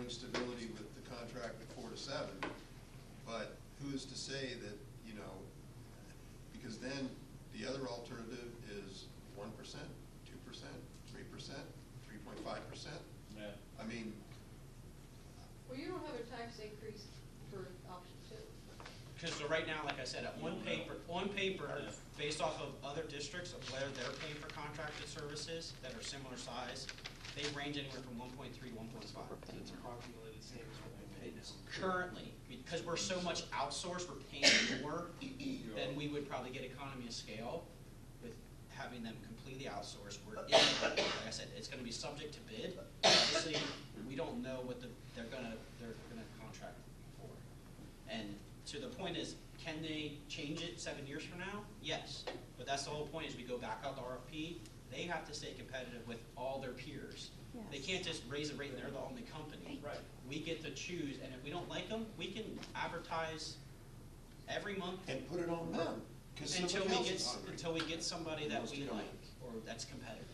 showing stability with the contract at 4 to 7, but who's to say that, you know, because then the other alternative is 1%, 2%, 3%, 3.5%. Yeah. I mean, well, you don't have a tax increase for option 2. Because so right now, like I said, on paper, based off of other districts of where they're paying for contracted services that are similar size, they range anywhere from 1.3 to 1.5. So it's approximately the same as what we pay now. Currently, because we're so much outsourced, we're paying more than we would probably get economy of scale with having them completely outsourced. We're in, like I said, it's going to be subject to bid. Obviously, we don't know what they're gonna contract for. And so the point is, can they change it 7 years from now? Yes, but that's the whole point. Is we go back out to RFP. They have to stay competitive with all their peers. Yes. They can't just raise a rate and they're the only company. Right. We get to choose, and if we don't like them, we can advertise every month and put it on them. until we get somebody that we like or that's competitive.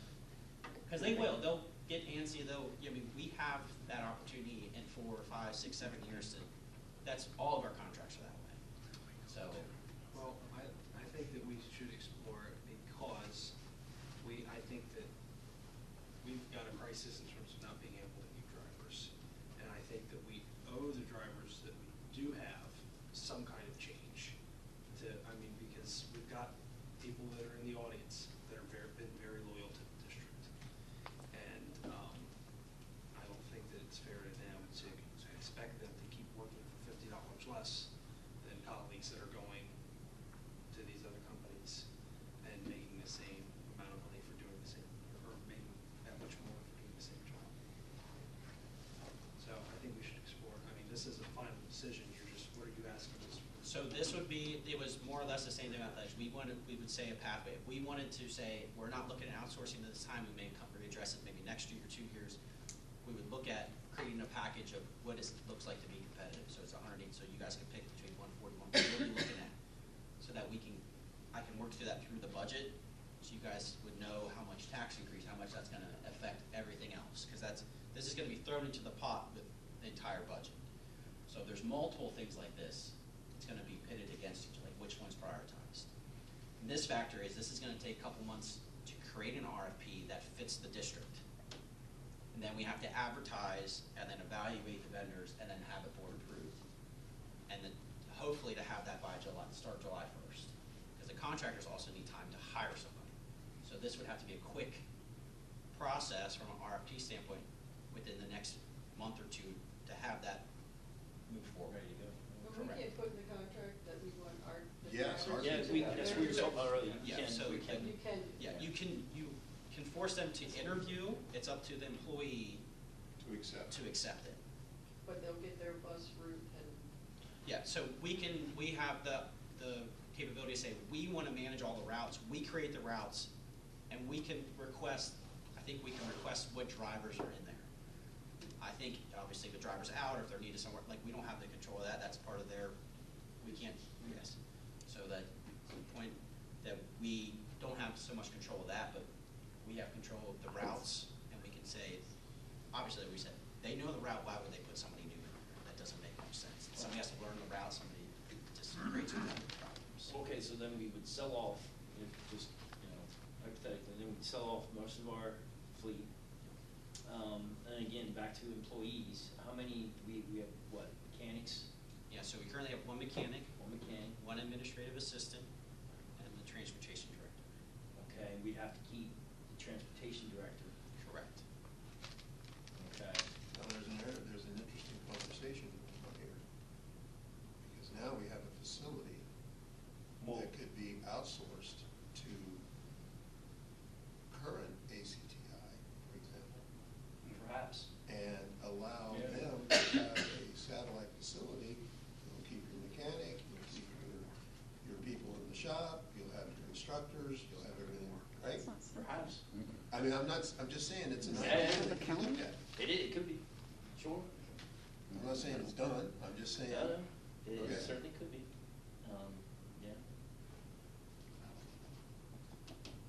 Because they will. They'll get antsy. I mean, we have that opportunity in 4, 5, 6, 7 years. That's all of our contracts are that way. So. Well, I think that we should explore it because I think that we've got a crisis in terms of not being able to keep drivers. And I think that we owe the drivers that we do have some kind of change because we've got people that are in the audience that have been very loyal to the district. And I don't think that it's fair to them to expect them to keep working for $50 less than colleagues that are going to these other companies and making the same amount of money for doing the same, or making that much more for doing the same job. So I think we should explore. I mean, this is a final decision. What are you asking us? So this would be, it was more or less the same thing about that. We would say a pathway. If we wanted to say, we're not looking at outsourcing at this time, we may readdress it maybe next year or 2 years, we would look at creating a package of what it looks like to be competitive. So it's 108, so you guys can pick between 140 and 150. What are you looking at? So that I can work through that through the budget, so you guys would know how much tax increase, how much that's going to affect everything else. Because this is going to be thrown into the pot with the entire budget. So if there's multiple things like this, it's going to be pitted against each other, like which one's prioritized. And this factor is this is going to take a couple months to create an RFP that fits the district. And then we have to advertise and then evaluate the vendors and then have it board approved. And then hopefully to have that by start July 1st. Because the contractors also need time to hire somebody. So this would have to be a quick process from an RFP standpoint within the next month or 2 to have that move forward. Ready to go. But we can't put in the contract that we want our. Yes, drivers Yeah, to that's have what you're their- talking about earlier. Yeah, so we can. You can. Yeah, you can force them to interview. It's up to the employee To accept it. But they'll get their bus route and. Yeah, so we have the capability to say we want to manage all the routes. We create the routes, and we can request. I think we can request what drivers are in there. I think obviously the driver's out, or if they're needed somewhere, like we don't have the control of that. That's part of their. We can't. Yes. So that to the point that we don't have so much control of that, but we have control of the routes, and we can say, obviously, we said they know the route. Why would they put somebody new in there? That doesn't make much sense. Somebody has to learn the route. Somebody just creates a problems. Okay, so then we would sell off, if just hypothetically, then we'd sell off most of our fleet. And again, back to employees. How many we have? What, mechanics? Yeah. So we currently have 1 mechanic, 1 mechanic. 1 administrative assistant, and the transportation director. Okay, we'd have to keep the transportation director. Correct. Okay. Now, there's an interesting conversation here, because now we have a facility that could be outsourced to current ACTI, for example, Perhaps. and allow Yeah. them to have a satellite facility. You'll keep your mechanic, you'll keep your people in the shop, you'll have your instructors, you'll have everything, right? It's not simple. Perhaps. I mean, I'm just saying it's an Yeah, idea yeah, that you can look at. It could be. Sure. I'm not saying it's done, I'm just saying. No, it Okay. certainly could be. Yeah.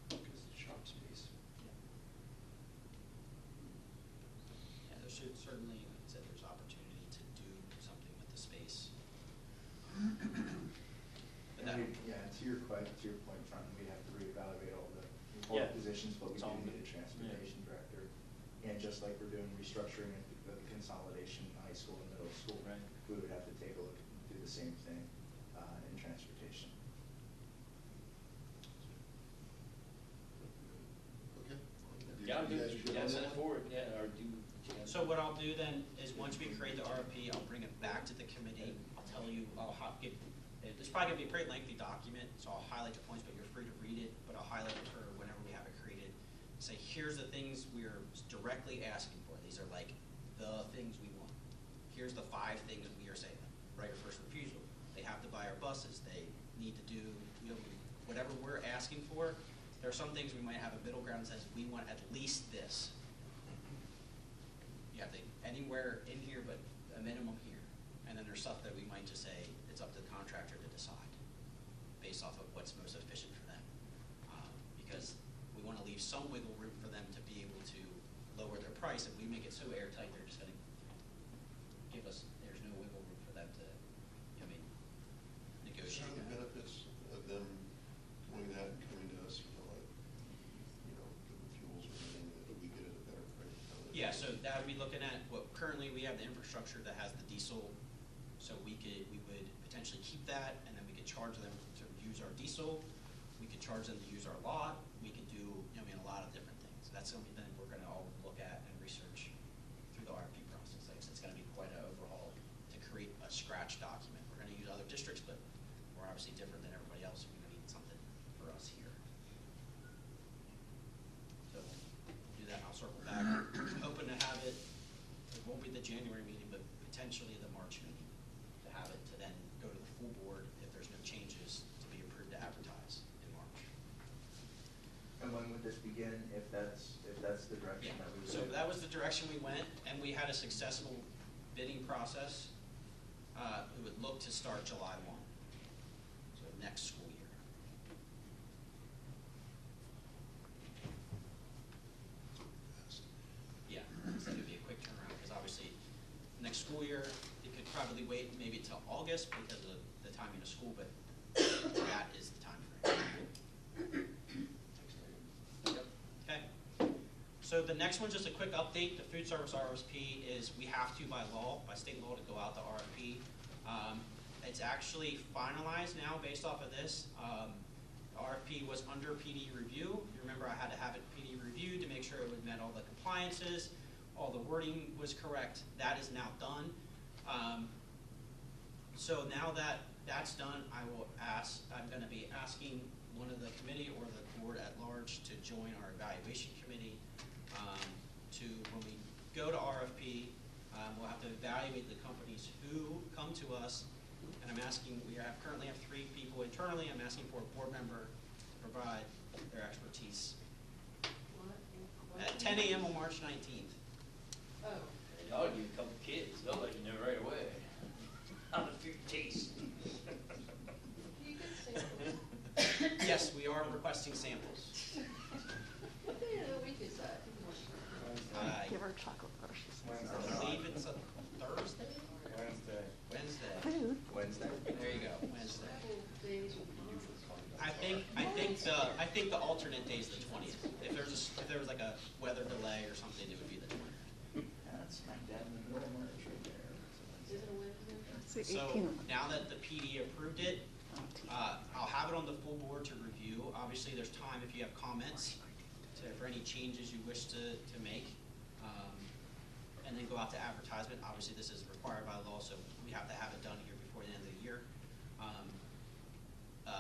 Because it's shop space. Yeah, there should certainly, that there's opportunity to do something with the space. But that, Yeah, to your point, Front, we'd have to reevaluate all the Yeah. important positions, but we It's do all need a good. transportation director. And just like we're doing restructuring and the consolidation, high school and middle school, Right. we would have to take a look and do the same thing in transportation. Okay. Yeah, I'll do, You guys good yeah, on send that? it forward, yeah, or do. so what I'll do then is once we create the RFP, I'll bring it back to the committee. I'll tell you, it's probably gonna be a pretty lengthy document, so I'll highlight the points, but you're free to read it, but I'll highlight it for whenever we have it created. Say, here's the things we're directly asking for. These are like the things we want. Here's the 5 things we are saying. Right of first refusal. They have to buy our buses. They need to do, whatever we're asking for. There are some things we might have a middle ground that says we want at least this. You have to, anywhere in here, but a minimum here. And then there's stuff that we might just say, it's up to the contractor to decide, based off of what's most efficient for them. Because we want to leave some wiggle room for them to be able to lower their price. If we make it so airtight, they're just going to give us, there's no wiggle room for them to, negotiate. Some of the benefits of them doing that and coming to us, like, the fuels or anything, that we get at a better price. Yeah, so that would be looking at what currently we have the infrastructure that has the diesel, so we would potentially keep that, and then we could charge them to use our diesel. We could charge them to use our lot. We could do, a lot of different things. That's something that we're going to all look at and research through the RFP process. Like, it's going to be quite an overhaul to create a scratch document. We're going to use other districts, but we're obviously different than everybody else. We're going to need something for us here. So we'll do that, and I'll circle back. I'm hoping to have it, it won't be the January meeting, but potentially the March meeting, to have it to then go to the full board if there's no changes to be approved to advertise in March. And when would this begin, if that's the direction that we would? So that was the direction we went, and we had a successful bidding process. We would look to start July 1, so next school year. Yeah, so it would be a quick turnaround, because obviously, next school year, it could probably wait maybe till August because of the timing of school, but that is the time frame. Okay. So the next one's just a quick update. The food service RFP is, we have to by law, by state law, to go out the RFP. It's actually finalized now based off of this. RFP was under PD review. You remember I had to have it PD reviewed to make sure it would met all the compliances, all the wording was correct. That is now done. So now that that's done, I'm going to be asking one of the committee or the board at large to join our evaluation committee. When we go to RFP, we'll have to evaluate the companies who come to us. And I'm asking, currently have 3 people internally. I'm asking for a board member to provide their expertise. What? At 10 a.m. on March 19th. Oh. Y'all give a couple kids, they'll let you know right away. How the food tastes. Do you get samples? Yes, we are requesting samples. What day of the week is that? Give her chocolate brushes. I believe it's a Thursday? Wednesday. Food. Wednesday? There you go, Wednesday. Several days with moms. I think the alternate day is the 20th. If there was like a weather delay or something, it would be the 20th. Yeah, that's smack dab in the middle of March right there. Is it a Wednesday? It's the So 18th. now that the PD approved it, I'll have it on the full board to review. Obviously, there's time if you have comments for any changes you wish to make. And then go out to advertisement. Obviously, this is required by law, so we have to have it done here before the end of the year.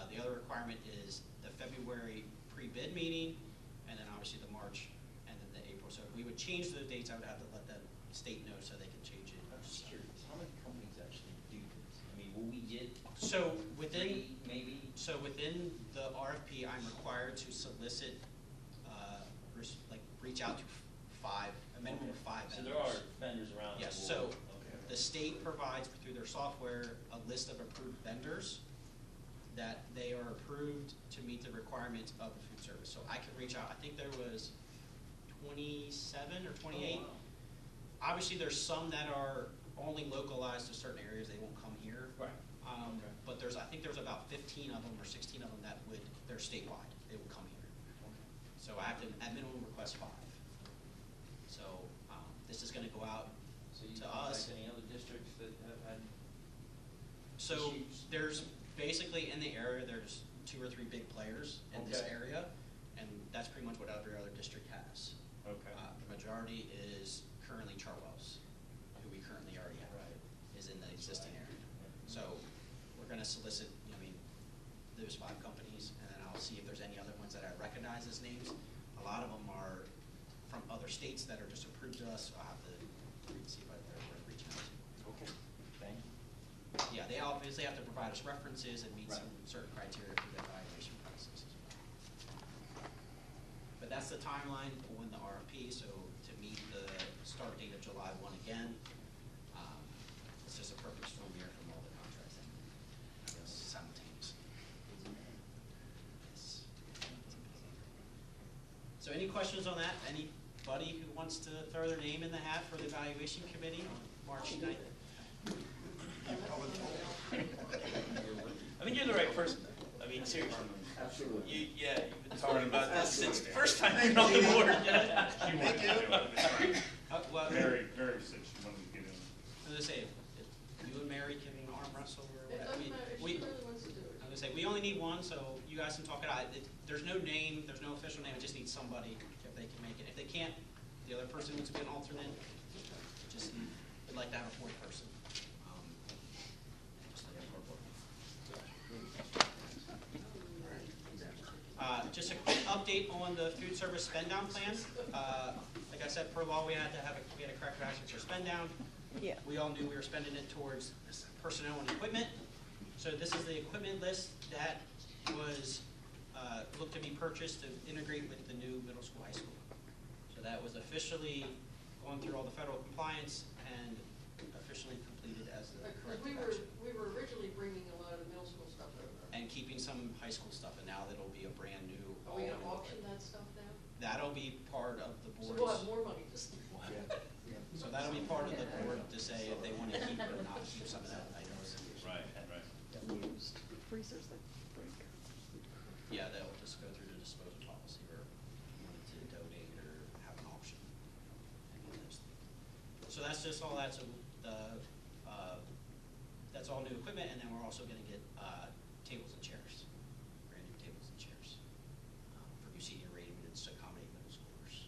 The other requirement is the February pre-bid meeting, and then obviously the March, and then the April. So if we would change those dates, I would have to let the state know so they can change it. I'm just curious, how many companies actually do this? I mean, will we get So within 3, maybe? So within the RFP, I'm required to solicit, reach out to 5, a minimum of 5 vendors. So there are vendors around the Yes, world. so Okay. the state provides through their software a list of approved vendors that they are approved to meet the requirements of the food service. So I can reach out, I think there was 27 or 28. Oh, wow. obviously there's some that are only localized to certain areas, they won't come here. Right. Okay. But I think there's about 15 of them or 16 of them that they're statewide, they would come here. So I have to, at minimum, request 5. So, this is gonna go out So you to contact us. any other districts that have had? So issues? there's basically in the area, there's 2 or 3 big players in this Okay. area, and that's pretty much what every other district has. Okay. The majority is currently Chartwell's, who we currently already have, Right. is in the existing area. So we're gonna solicit, those 5 companies, and then I'll see if there's any other ones that I recognize as names. A lot of them are from other states that are just approved to us, so I'll have to see if they're worth reaching out to. Okay, thank you. Yeah, they obviously have to provide us references and meet Right. some certain criteria for the evaluation process as well. But that's the timeline on the RFP, so to meet the start date of July 1 again, it's just a perfect storm here from all the contracts and simultaneously. Yes. So any questions on that? Anybody who wants to throw their name in the hat for the evaluation committee on March 9th? I think you're the right person. I mean, seriously. Absolutely. You've been talking about this since the first time you were on the board. She wanted to do it. Well, Very, very sick. She wanted to get in. I was gonna say, if you and Mary can arm wrestle or It whatever. doesn't matter, if she really wants to do it. I was gonna say, we only need one, so you guys can talk it out. There's no name, there's no official name, it just needs somebody if they can make it. If they can't, the other person needs to be an alternate. We'd like to have a 4th person. Just like a 4th board. Just a quick update on the food service spend down plan. Like I said, per law, we had a corrective action for spend down. Yeah. We all knew we were spending it towards personnel and equipment. So this is the equipment list that was looked to be purchased to integrate with the new middle school, high school. So that was officially gone through all the federal compliance and officially completed as the corrective action. We were originally bringing a lot of the middle school stuff over. And keeping some high school stuff, and now that'll be a brand new. Are we gonna all-in auction equipment. that stuff now? That'll be part of the So board's. we'll have more money to spend. So that'll be part of the board to say if they want to keep or not keep some of that items. Right, right. Used freezers that break. Yeah, they'll just go through the disposal policy or wanted to donate or have an auction. Any of those things. So that's just all that. So that's all new equipment, and then we're also going to get tables and chairs, brand new tables and chairs for new senior arrangements to accommodate middle schoolers.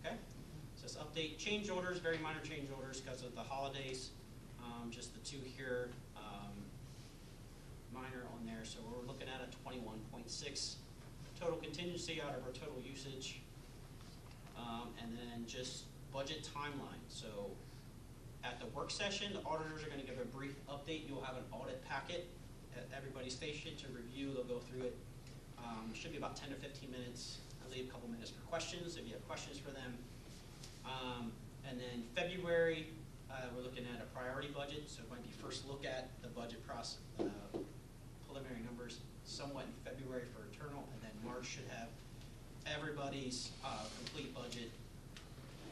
Okay, so this update change orders, very minor change orders because of the holidays. Just the 2 here, minor on there. So we're looking at a 21.6 total contingency out of our total usage. And then just budget timeline. So at the work session, the auditors are going to give a brief update. You'll have an audit packet at everybody's station to review. They'll go through it. Should be about 10 to 15 minutes. I'll leave a couple minutes for questions if you have questions for them. And then February, we're looking at a priority budget. So it might be first look at the budget process, preliminary numbers somewhat in February for internal, and then March should have everybody's complete budget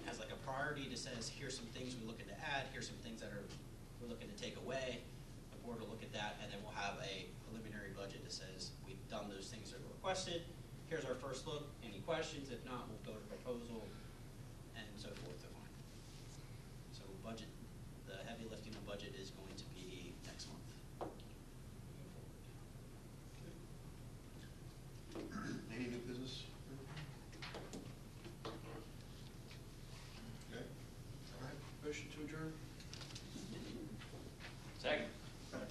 has like a priority that says, here's some things we're looking to add, here's some things that we're looking to take away. The board will look at that, and then we'll have a preliminary budget that says, we've done those things that were requested, here's our first look, any questions? If not, we'll go to proposal, and so forth to final. So budget, the heavy lifting of budget is going to be next month. Moving forward. Any new business? Okay, all right. Motion to adjourn? Second.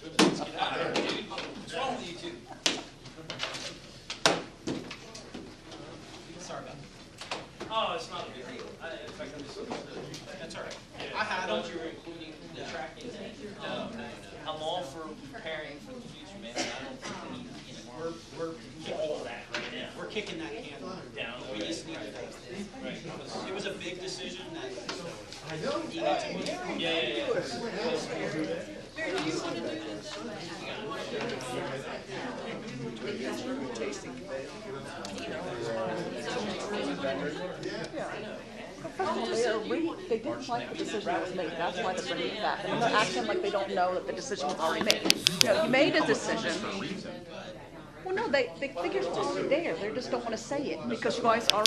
Let's get out of here, dude. What's wrong with you two? Sorry about that. Oh, it's not a big deal. If I can just. That's all right. I thought you were including the tracking. No. I'm all for preparing for the future, man. I don't think we need any more. We're All that right now. We're kicking that can Down. We just need to fix this. Right. It was a big decision that I know. he needed to move. Yeah. Mary, do you wanna do this? They didn't like the decision that was made, that's why they're bringing it back. And they're acting like they don't know that the decision was already made. You know, you made a decision. Well, no, the figures are already there, they just don't wanna say it, because you guys already